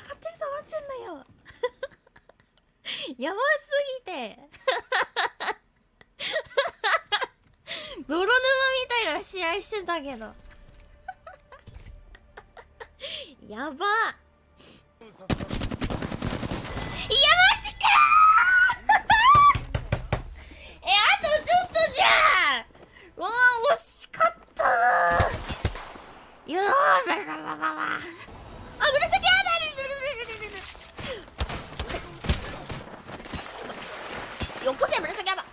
ってると思ってんだよやばすぎて泥沼みたいな試合してたけどやばいやマジかあとちょっとじゃん。うわ惜しかったー。いやーあ、紫やだよこせ紫やば。あ、ちょ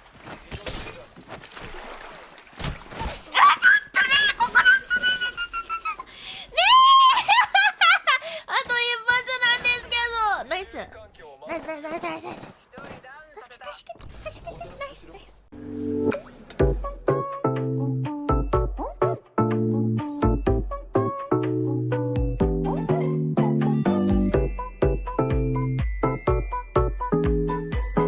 っとねここラストねねあと一発なんですけどナイスナイスナイスナイスナイスナイス助けてナイスナイス